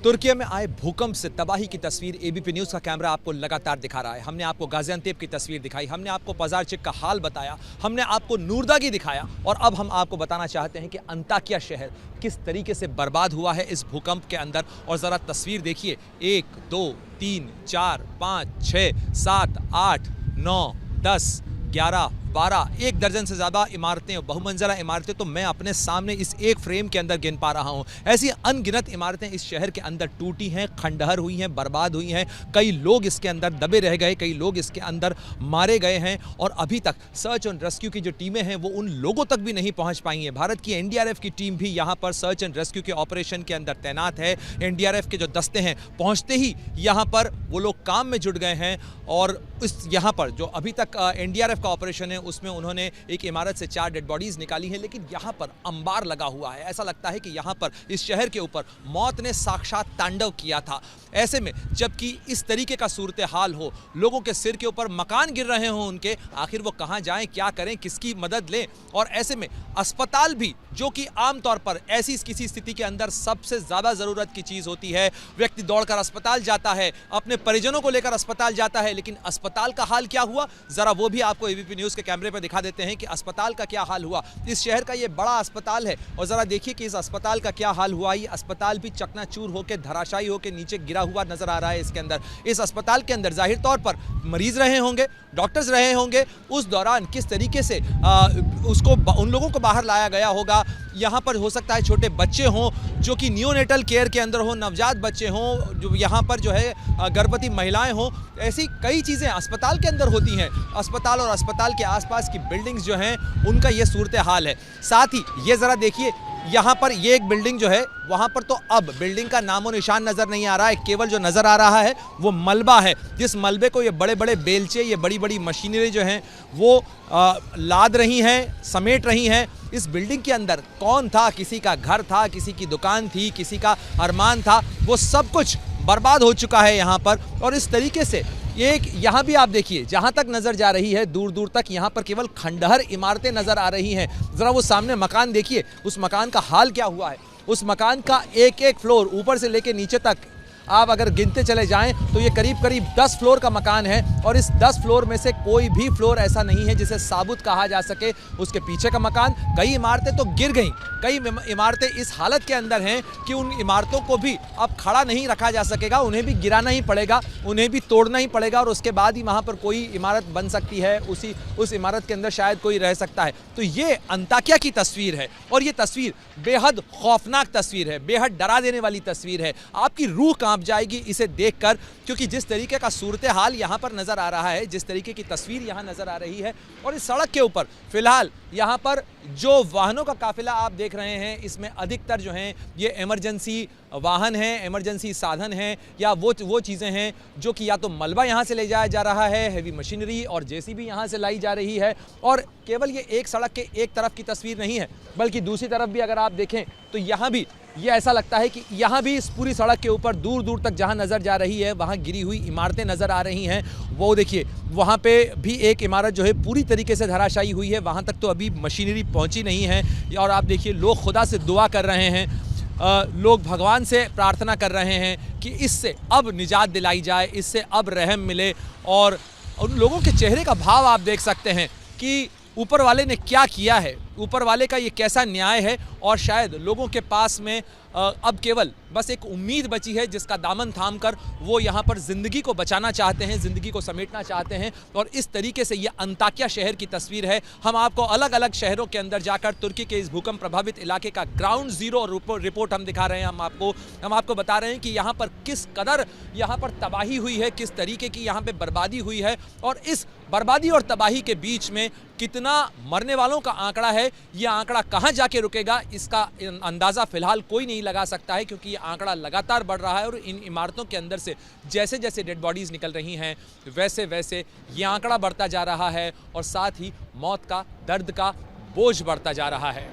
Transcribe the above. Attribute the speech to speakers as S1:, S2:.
S1: तुर्की में आए भूकंप से तबाही की तस्वीर एबीपी न्यूज़ का कैमरा आपको लगातार दिखा रहा है। हमने आपको गाजियांतेप की तस्वीर दिखाई, हमने आपको पजारचिक का हाल बताया, हमने आपको नूरदागी दिखाया और अब हम आपको बताना चाहते हैं कि अंताकिया शहर किस तरीके से बर्बाद हुआ है इस भूकंप के अंदर। और ज़रा तस्वीर देखिए, 1 2 3 4 5 6 7 8 9 10 11 12 1 दर्जन से ज़्यादा इमारतें, बहुमंजिला इमारतें तो मैं अपने सामने इस एक फ्रेम के अंदर गिन पा रहा हूँ। ऐसी अनगिनत इमारतें इस शहर के अंदर टूटी हैं, खंडहर हुई हैं, बर्बाद हुई हैं। कई लोग इसके अंदर दबे रह गए, कई लोग इसके अंदर मारे गए हैं और अभी तक सर्च एंड रेस्क्यू की जो टीमें हैं वो उन लोगों तक भी नहीं पहुँच पाई हैं। भारत की एनडीआरएफ की टीम भी यहाँ पर सर्च एंड रेस्क्यू के ऑपरेशन के अंदर तैनात है। एनडीआरएफ के जो दस्ते हैं पहुँचते ही यहाँ पर वो लोग काम में जुट गए हैं और इस यहाँ पर जो अभी तक एनडीआरएफ का ऑपरेशन है उसमें उन्होंने एक इमारत से 4 डेड बॉडीज निकाली हैं। लेकिन यहाँ पर अंबार लगा हुआ है, ऐसा लगता है कि यहाँ पर इस शहर के ऊपर मौत ने साक्षात तांडव किया था। ऐसे में जबकि इस तरीके का सूरत हाल हो, लोगों के सिर के ऊपर मकान गिर रहे हों उनके, आखिर वो कहाँ जाएं, क्या करें, किसकी मदद लें। और ऐसे में अस्पताल भी, जो कि आमतौर पर ऐसी किसी स्थिति के अंदर सबसे ज़्यादा ज़रूरत की चीज़ होती है, व्यक्ति दौड़कर अस्पताल जाता है, अपने परिजनों को लेकर अस्पताल जाता है, लेकिन अस्पताल का हाल क्या हुआ ज़रा वो भी आपको एबीपी न्यूज़ के कैमरे पर दिखा देते हैं कि अस्पताल का क्या हाल हुआ। इस शहर का ये बड़ा अस्पताल है और ज़रा देखिए कि इस अस्पताल का क्या हाल हुआ। ये अस्पताल भी चकनाचूर होकर, धराशायी होकर नीचे गिरा हुआ नजर आ रहा है। इसके अंदर, इस अस्पताल के अंदर जाहिर तौर पर मरीज रहे होंगे, डॉक्टर्स रहे होंगे, उस दौरान किस तरीके से उन लोगों को बाहर लाया गया होगा। यहाँ पर हो सकता है छोटे बच्चे हों जो कि नियोनेटल केयर के अंदर हो, नवजात बच्चे हों, जो यहाँ पर जो है गर्भवती महिलाएं हों। ऐसी कई चीज़ें अस्पताल के अंदर होती हैं। अस्पताल और अस्पताल के आसपास की बिल्डिंग्स जो हैं उनका ये सूरत हाल है। साथ ही ये ज़रा देखिए, यहाँ पर ये एक बिल्डिंग जो है वहाँ पर तो अब बिल्डिंग का नामो निशान नज़र नहीं आ रहा है। केवल जो नज़र आ रहा है वो मलबा है, जिस मलबे को ये बड़े बड़े बेलचे, ये बड़ी बड़ी मशीनरी जो हैं वो लाद रही हैं, समेट रही हैं। इस बिल्डिंग के अंदर कौन था, किसी का घर था, किसी की दुकान थी, किसी का अरमान था, वो सब कुछ बर्बाद हो चुका है यहाँ पर। और इस तरीके से एक यहाँ भी आप देखिए, जहाँ तक नज़र जा रही है दूर दूर तक यहाँ पर केवल खंडहर इमारतें नज़र आ रही हैं। ज़रा वो सामने मकान देखिए, उस मकान का हाल क्या हुआ है। उस मकान का एक एक फ्लोर ऊपर से लेके नीचे तक आप अगर गिनते चले जाएं तो ये करीब करीब 10 फ्लोर का मकान है और इस 10 फ्लोर में से कोई भी फ्लोर ऐसा नहीं है जिसे साबुत कहा जा सके। उसके पीछे का मकान, कई इमारतें तो गिर गईं, कई इमारतें इस हालत के अंदर हैं कि उन इमारतों को भी अब खड़ा नहीं रखा जा सकेगा, उन्हें भी गिराना ही पड़ेगा, उन्हें भी तोड़ना ही पड़ेगा और उसके बाद ही वहाँ पर कोई इमारत बन सकती है, उस इमारत के अंदर शायद कोई रह सकता है। तो ये अंताकिया की तस्वीर है और ये तस्वीर बेहद खौफनाक तस्वीर है, बेहद डरा देने वाली तस्वीर है। आपकी रूह कांप जाएगी इसे देखकर, क्योंकि जिस तरीके का सूरत हाल यहाँ पर नज़र आ रहा है, जिस तरीके की तस्वीर यहाँ नज़र आ रही है। और इस सड़क के ऊपर फिलहाल यहाँ पर जो वाहनों का काफिला आप देख रहे हैं, इसमें अधिकतर जो हैं ये इमरजेंसी वाहन हैं, इमरजेंसी साधन हैं, या वो चीज़ें हैं जो कि या तो मलबा यहाँ से ले जाया जा रहा है, हैवी मशीनरी और जेसीबी यहाँ से लाई जा रही है। और केवल ये एक सड़क के एक तरफ की तस्वीर नहीं है, बल्कि दूसरी तरफ भी अगर आप देखें तो यहाँ भी ये ऐसा लगता है कि यहाँ भी इस पूरी सड़क के ऊपर दूर दूर तक जहाँ नज़र जा रही है वहाँ गिरी हुई इमारतें नज़र आ रही हैं। वो देखिए, वहाँ पे भी एक इमारत जो है पूरी तरीके से धराशायी हुई है, वहाँ तक तो अभी मशीनरी पहुँची नहीं है। और आप देखिए, लोग खुदा से दुआ कर रहे हैं, लोग भगवान से प्रार्थना कर रहे हैं कि इससे अब निजात दिलाई जाए, इससे अब रहम मिले। और उन लोगों के चेहरे का भाव आप देख सकते हैं कि ऊपर वाले ने क्या किया है, ऊपर वाले का ये कैसा न्याय है। और शायद लोगों के पास में अब केवल बस एक उम्मीद बची है जिसका दामन थामकर वो यहाँ पर ज़िंदगी को बचाना चाहते हैं, ज़िंदगी को समेटना चाहते हैं। और इस तरीके से ये अंताकिया शहर की तस्वीर है। हम आपको अलग अलग शहरों के अंदर जाकर तुर्की के इस भूकंप प्रभावित इलाके का ग्राउंड ज़ीरो रिपोर्ट हम दिखा रहे हैं। हम आपको बता रहे हैं कि यहाँ पर किस कदर यहाँ पर तबाही हुई है, किस तरीके की यहाँ पर बर्बादी हुई है। और इस बर्बादी और तबाही के बीच में कितना मरने वालों का आंकड़ा है, ये आंकड़ा कहाँ जाके रुकेगा, इसका अंदाज़ा फ़िलहाल कोई नहीं लगा सकता है, क्योंकि ये आंकड़ा लगातार बढ़ रहा है। और इन इमारतों के अंदर से जैसे जैसे डेड बॉडीज़ निकल रही हैं वैसे वैसे ये आंकड़ा बढ़ता जा रहा है और साथ ही मौत का, दर्द का बोझ बढ़ता जा रहा है।